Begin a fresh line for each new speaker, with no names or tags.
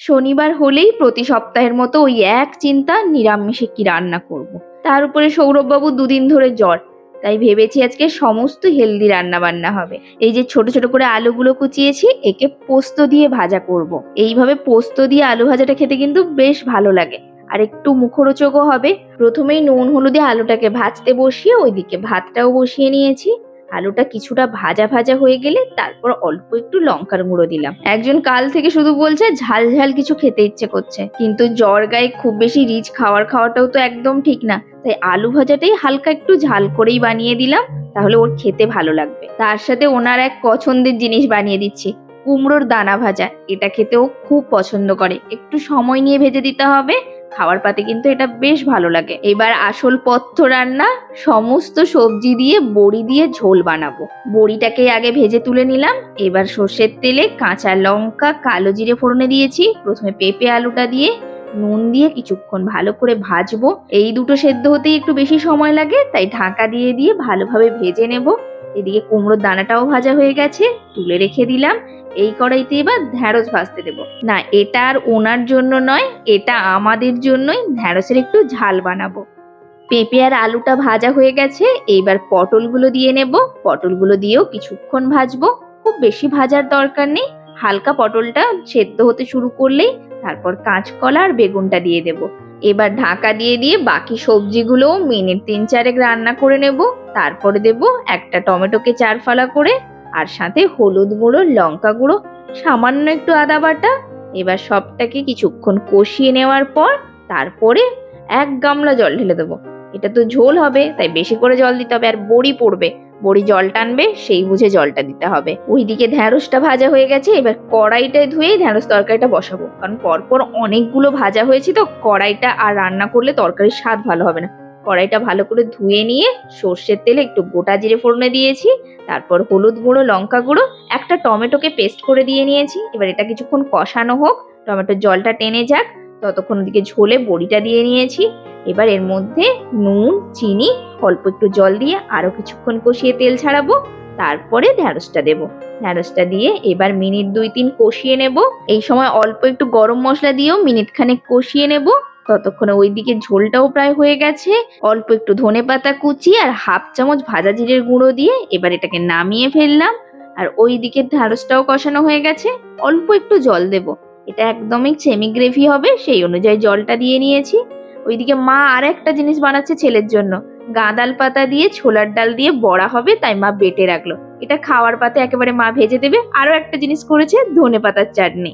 শনিবার হলেই প্রতি সপ্তাহের মতো ওই এক চিন্তা, নিরামিষে কি রান্না করব। তার উপরে সৌরভবাবু দুদিন ধরে জ্বর, তাই ভেবেছি আজকে সমস্ত হেলদি রান্না বান্না হবে। এই যে ছোট ছোট করে আলুগুলো কুচিয়েছি, একে পোস্ত দিয়ে ভাজা করব। এইভাবে পোস্ত দিয়ে আলু ভাজাটা খেতে কিন্তু বেশ ভালো লাগে, আর একটু মুখরোচকও হবে। প্রথমেই নুন হলুদে আলুটাকে ভাজতে বসিয়ে ওইদিকে ভাতটাও বসিয়ে নিয়েছি। আলুটা কিছুটা ভাজা ভাজা হয়ে গেলে তারপর অল্প একটু লঙ্কার গুঁড়ো দিলাম। একজন কাল থেকে শুধু বলছে ঝাল ঝাল কিছু খেতে ইচ্ছে করছে, কিন্তু জ্বর গায়ে খুব বেশি রিচ খাওয়াটাও তো একদম ঠিক না। তাই আলু ভাজাটাই হালকা একটু ঝাল করেই বানিয়ে দিলাম, তাহলে ওর খেতে ভালো লাগবে। তার সাথে ওনার এক পছন্দের জিনিস বানিয়ে দিচ্ছি, কুমড়োর দানা ভাজা। এটা খেতেও খুব পছন্দ করে, একটু সময় নিয়ে ভেজে দিতে হবে। খাওয়ার পাতে কিন্তু এটা বেশ ভালো লাগে। এবার আসল পথ্য রান্না, সমস্ত সবজি দিয়ে বড়ি দিয়ে ঝোল বানাবো। বড়িটাকে আগে ভেজে তুলে নিলাম। এবার সর্ষের তেলে কাঁচা লঙ্কা, কালো জিরে ফোড়নে দিয়েছি। প্রথমে পেঁপে আলুটা দিয়ে নুন দিয়ে কিছুক্ষণ ভালো করে ভাজবো। এই দুটো সেদ্ধ হতেই একটু বেশি সময় লাগে, তাই ঢাকা দিয়ে দিয়ে ভালোভাবে ভেজে নেব। এদিকে কুমড়োর দানাটাও ভাজা হয়ে গেছে, তুলে রেখে দিলাম। এই কড়াইতে এবার ঢ্যাঁড়স ভাজতে দেবো। না, এটা আর ওনার জন্য নয়, এটা আমাদের জন্যই ঢ্যাঁড়সের একটু ঝাল বানাবো। পেঁপে আর আলুটা ভাজা হয়ে গেছে, এইবার পটলগুলো দিয়ে নেব। পটলগুলো দিয়েও কিছুক্ষণ ভাজবো, খুব বেশি ভাজার দরকার নেই। হালকা পটলটা সেদ্ধ হতে শুরু করলেই তারপর কাঁচকলা আর বেগুনটা দিয়ে দেব। এবার ঢাকা দিয়ে দিয়ে বাকি সবজিগুলো মিনিট 3-4 রান্না করে নেব। তারপরে দেব একটা টমেটোকে 4 ফালা করে, আর সাথে হলুদ গুঁড়ো, লঙ্কা গুঁড়ো, সামান্য একটু আদা বাটা। এবার সবটাকে কিছুক্ষণ কষিয়ে নেওয়ার পর তারপরে 1 গামলা জল ঢেলে দেবো। এটা তো ঝোল হবে, তাই বেশি করে জল দিতে হবে। আর বড়ি পড়বে, বড়ি জল টানবে, সেই বুঝে জলটা দিতে হবে। ওইদিকে ঢ্যাঁড়সটা ভাজা হয়ে গেছে, এবার কড়াইটায় ধুয়ে ঢ্যাঁড়স তরকারিটা বসাবো। কারণ পরপর অনেকগুলো ভাজা হয়েছে, তো কড়াইটা আর রান্না করলে তরকারির স্বাদ ভালো হবে না। কড়াইটা ভালো করে ধুয়ে নিয়ে সর্ষের তেলে একটু গোটা জিরে ফোড়নে দিয়েছি। তারপর হলুদ গুঁড়ো, লঙ্কা গুঁড়ো, একটা টমেটোকে পেস্ট করে দিয়ে নিয়েছি। এবার এটা কিছুক্ষণ কষানো হোক, টমেটোর জলটা টেনে যাক, ততক্ষণ ওদিকে ঝোলে বড়িটা দিয়ে নিয়েছি। এবার এর মধ্যে নুন, চিনি, অল্প একটু জল দিয়ে আরো কিছুক্ষণ কষিয়ে তেল ছাড়াবো। তারপরে ঢ্যাঁড়সটা দেবো। ঢ্যাঁড়সটা দিয়ে এবার মিনিট 2-3 কষিয়ে নেব। এই সময় অল্প একটু গরম মশলা দিয়েও মিনিট খানেক কষিয়ে নেব। ততক্ষণে ওইদিকে ঝোলটাও প্রায় হয়ে গেছে। অল্প একটু ধনেপাতা কুচি আর হাফ চামচ ভাজা জিরের গুঁড়ো দিয়ে এবার এটাকে নামিয়ে ফেললাম। আর ওইদিকে ঢ্যাঁড়সটাও কষানো হয়ে গেছে, অল্প একটু জল দেব। এটা একদমই সেমি গ্রেভি হবে, সেই অনুযায়ী জলটা দিয়ে নিয়েছি। ওইদিকে মা আর একটা জিনিস বানাচ্ছে ছেলের জন্য, গাঁদাল পাতা দিয়ে ছোলার ডাল দিয়ে বড়া হবে, তাই মা বেটে রাখলো। এটা খাওয়ার পাতে একেবারে মা ভেজে দেবে। আরো একটা জিনিস করেছে, ধনেপাতার চাটনি।